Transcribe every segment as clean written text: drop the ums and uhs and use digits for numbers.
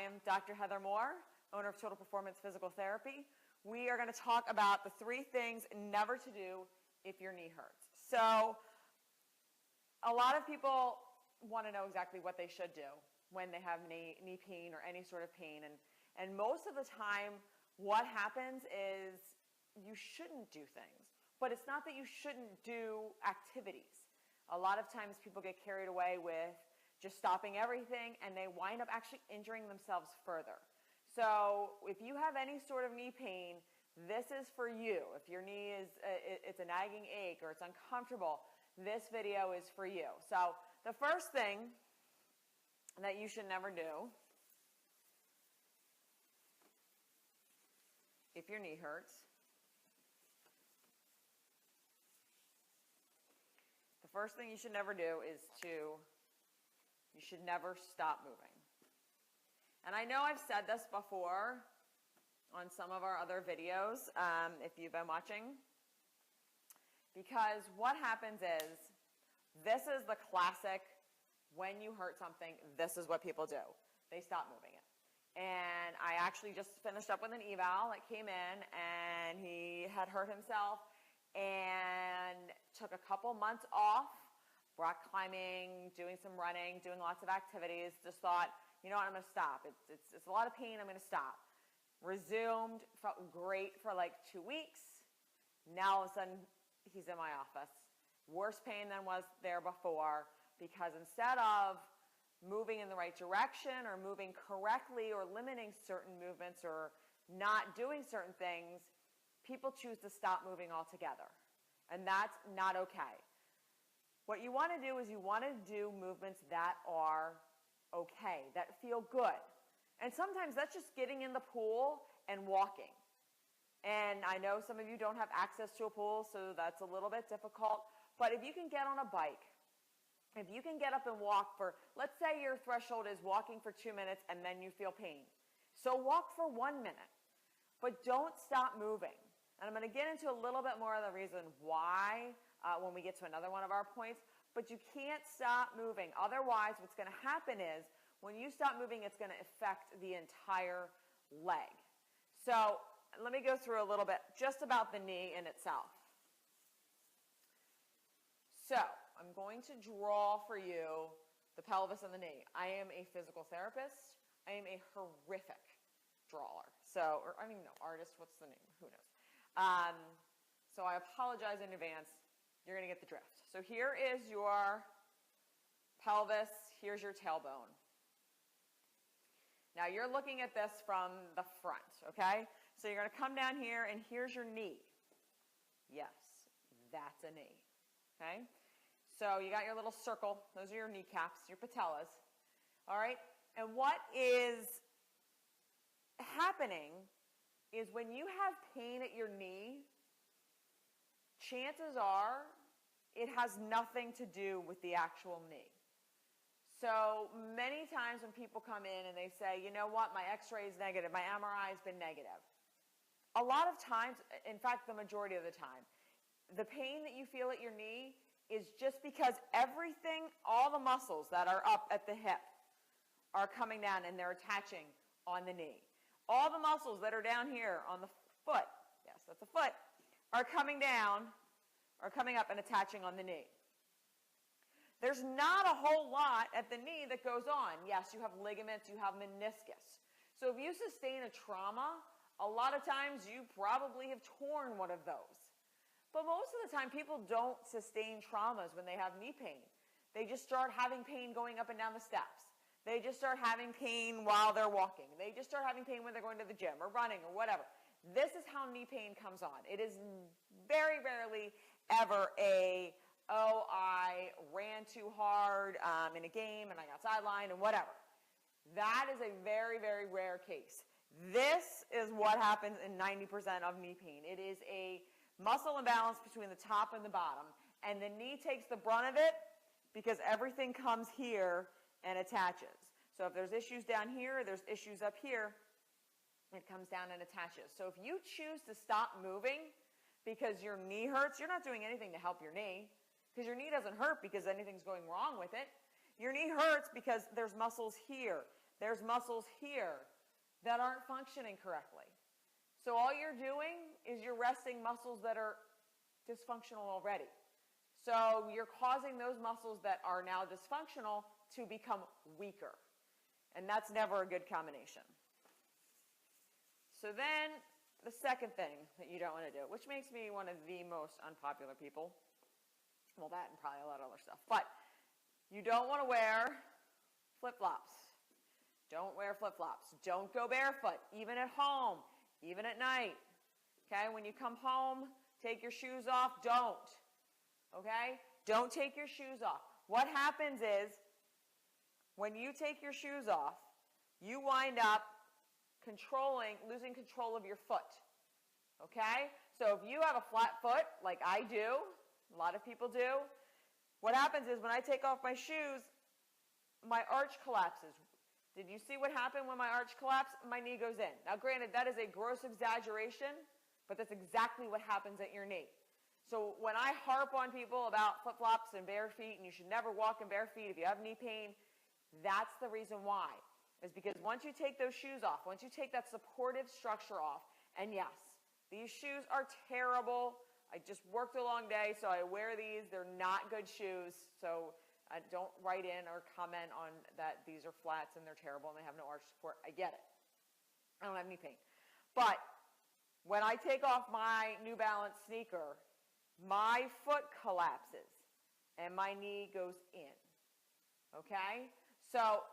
am Dr. Heather Moore, owner of Total Performance Physical Therapy. We are going to talk about the 3 things never to do if your knee hurts. So a lot of people want to know exactly what they should do when they have knee pain or any sort of pain. And most of the time, what happens is you shouldn't do things. But it's not that you shouldn't do activities. A lot of times people get carried away with just stopping everything, and they wind up actually injuring themselves further. So if you have any sort of knee pain, this is for you. If your knee is, it's a nagging ache or it's uncomfortable, this video is for you. So the first thing that you should never do if your knee hurts, the first thing you should never do is you should never stop moving. And I know I've said this before on some of our other videos, if you've been watching, because what happens is, this is the classic, when you hurt something, this is what people do. They stop moving it. And I actually just finished up with an eval that came in, and he had hurt himself and took a couple months off, rock climbing, doing some running, doing lots of activities, just thought, you know what, I'm going to stop. It's a lot of pain, I'm going to stop. Resumed, felt great for like 2 weeks. Now all of a sudden, he's in my office. Worse pain than was there before, because instead of moving in the right direction or moving correctly or limiting certain movements or not doing certain things, people choose to stop moving altogether. And that's not okay. What you want to do is you want to do movements that are okay, that feel good. And sometimes that's just getting in the pool and walking. And I know some of you don't have access to a pool, so that's a little bit difficult. But if you can get on a bike, if you can get up and walk for, let's say your threshold is walking for 2 minutes and then you feel pain. So walk for 1 minute, but don't stop moving. And I'm going to get into a little bit more of the reason why when we get to another one of our points, but you can't stop moving. Otherwise, what's going to happen is when you stop moving, it's going to affect the entire leg. So let me go through a little bit just about the knee in itself. So I'm going to draw for you the pelvis and the knee. I am a physical therapist. I am a horrific drawer. So, or I don't even know, artist, what's the name? Who knows? So I apologize in advance. You're going to get the drift. So here is your pelvis. Here's your tailbone. Now you're looking at this from the front, okay? So you're going to come down here, and here's your knee. Yes, that's a knee, okay? So you got your little circle. Those are your kneecaps, your patellas, all right? And what is happening is when you have pain at your knee, chances are it has nothing to do with the actual knee. So many times when people come in and they say, you know what, my x-ray is negative, my MRI has been negative. A lot of times, in fact, the majority of the time, the pain that you feel at your knee is just because everything, all the muscles that are up at the hip are coming down and they're attaching on the knee. All the muscles that are down here on the foot, yes, that's a foot, are coming down, are coming up and attaching on the knee. There's not a whole lot at the knee that goes on. Yes, you have ligaments, you have meniscus. So if you sustain a trauma, a lot of times you probably have torn one of those. But most of the time people don't sustain traumas when they have knee pain. They just start having pain going up and down the steps. They just start having pain while they're walking. They just start having pain when they're going to the gym or running or whatever. This is how knee pain comes on. It is very rarely ever oh, I ran too hard in a game and I got sidelined and whatever. That is a very, very rare case. This is what happens in 90% of knee pain. It is a muscle imbalance between the top and the bottom, and the knee takes the brunt of it because everything comes here and attaches. So if there's issues down here, there's issues up here, it comes down and attaches. So if you choose to stop moving because your knee hurts, you're not doing anything to help your knee, because your knee doesn't hurt because anything's going wrong with it. Your knee hurts because there's muscles here There's muscles here that aren't functioning correctly. So all you're doing is you're resting muscles that are dysfunctional already. So you're causing those muscles that are now dysfunctional to become weaker. And that's never a good combination. So then the second thing that you don't want to do, which makes me one of the most unpopular people, well, that and probably a lot of other stuff, but you don't want to wear flip-flops. Don't wear flip-flops. Don't go barefoot, even at home, even at night. Okay, when you come home, take your shoes off. Don't. Okay? Don't take your shoes off. What happens is, when you take your shoes off, you wind up losing control of your foot. Okay? So if you have a flat foot, like I do, a lot of people do, what happens is when I take off my shoes, my arch collapses. Did you see what happened when my arch collapsed? My knee goes in. Now granted, that is a gross exaggeration, but that's exactly what happens at your knee. So when I harp on people about flip-flops and bare feet, and you should never walk in bare feet if you have knee pain, that's the reason why. Is because once you take those shoes off, once you take that supportive structure off, and yes, these shoes are terrible. I just worked a long day, so I wear these. They're not good shoes, so don't write in or comment on that these are flats and they're terrible and they have no arch support. I get it. I don't have knee pain. But when I take off my New Balance sneaker, my foot collapses and my knee goes in. Okay? So,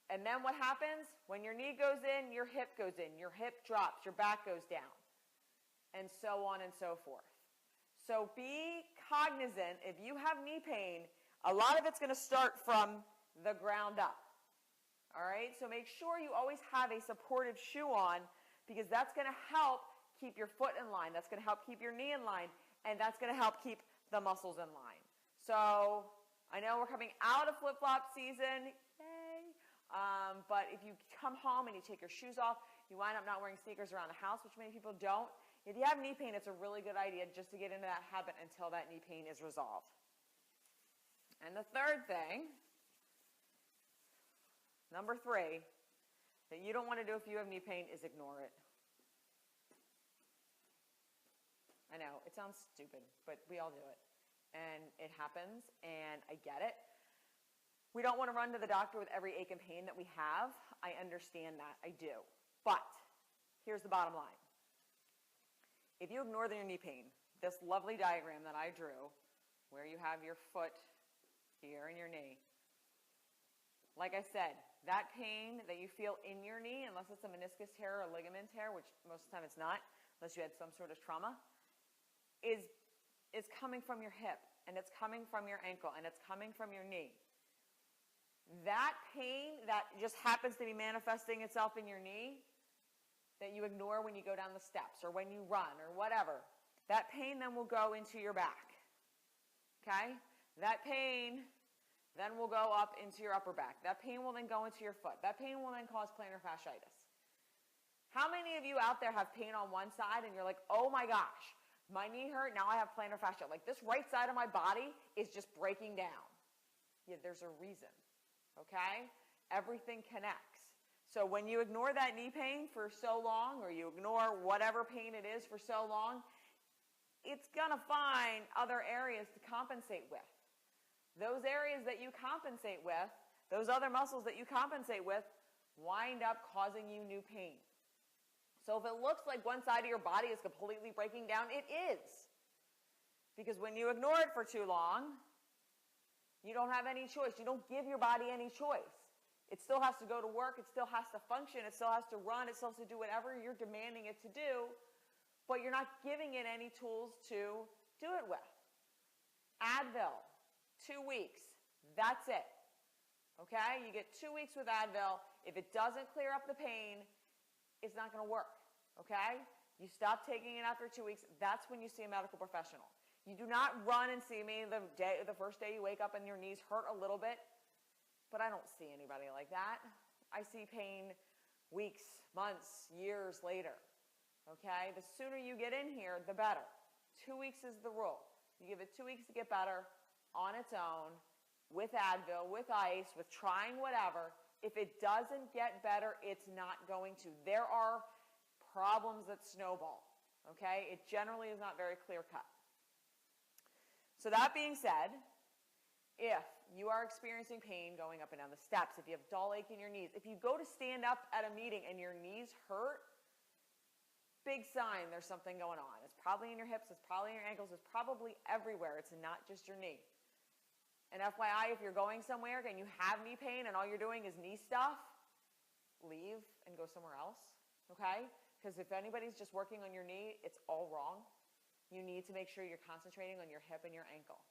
and then what happens? When your knee goes in, your hip goes in, your hip drops, your back goes down, and so on and so forth. So be cognizant, if you have knee pain, a lot of it's going to start from the ground up. All right? So make sure you always have a supportive shoe on, because that's going to help keep your foot in line. That's going to help keep your knee in line, and that's going to help keep the muscles in line. So I know we're coming out of flip-flop season, yay! But if you come home and you take your shoes off, you wind up not wearing sneakers around the house, which many people don't. If you have knee pain, it's a really good idea just to get into that habit until that knee pain is resolved. And the third thing, number 3, that you don't want to do if you have knee pain is ignore it. I know, it sounds stupid, but we all do it. And it happens, and I get it. We don't want to run to the doctor with every ache and pain that we have. I understand that, I do. But here's the bottom line. If you ignore your knee pain, this lovely diagram that I drew, where you have your foot here in your knee, like I said, that pain that you feel in your knee, unless it's a meniscus tear or a ligament tear, which most of the time it's not, unless you had some sort of trauma, is coming from your hip, and it's coming from your ankle, and it's coming from your knee. That pain that just happens to be manifesting itself in your knee, that you ignore when you go down the steps or when you run or whatever, that pain then will go into your back. Okay? That pain then will go up into your upper back. That pain will then go into your foot. That pain will then cause plantar fasciitis. How many of you out there have pain on one side and you're like, oh my gosh, my knee hurt, now I have plantar fasciitis. Like this right side of my body is just breaking down. Yeah, there's a reason. Okay? Everything connects. So when you ignore that knee pain for so long, or you ignore whatever pain it is for so long, it's going to find other areas to compensate with. Those areas that you compensate with, those other muscles that you compensate with, wind up causing you new pain. So if it looks like one side of your body is completely breaking down, it is. Because when you ignore it for too long, you don't have any choice. You don't give your body any choice. It still has to go to work. It still has to function. It still has to run. It still has to do whatever you're demanding it to do, but you're not giving it any tools to do it with. Advil, 2 weeks. That's it. Okay? You get 2 weeks with Advil. If it doesn't clear up the pain, it's not going to work. Okay? You stop taking it after 2 weeks. That's when you see a medical professional. You do not run and see me the first day you wake up and your knees hurt a little bit, but I don't see anybody like that. I see pain weeks, months, years later. Okay? The sooner you get in here, the better. 2 weeks is the rule. You give it 2 weeks to get better on its own, with Advil, with ice, with trying whatever. If it doesn't get better, it's not going to. There are problems that snowball, okay? It generally is not very clear cut. So that being said, if you are experiencing pain going up and down the steps, if you have dull ache in your knees, if you go to stand up at a meeting and your knees hurt, big sign there's something going on. It's probably in your hips, it's probably in your ankles, it's probably everywhere. It's not just your knee. And FYI, if you're going somewhere and you have knee pain and all you're doing is knee stuff, leave and go somewhere else, okay? Because if anybody's just working on your knee, it's all wrong. You need to make sure you're concentrating on your hip and your ankle.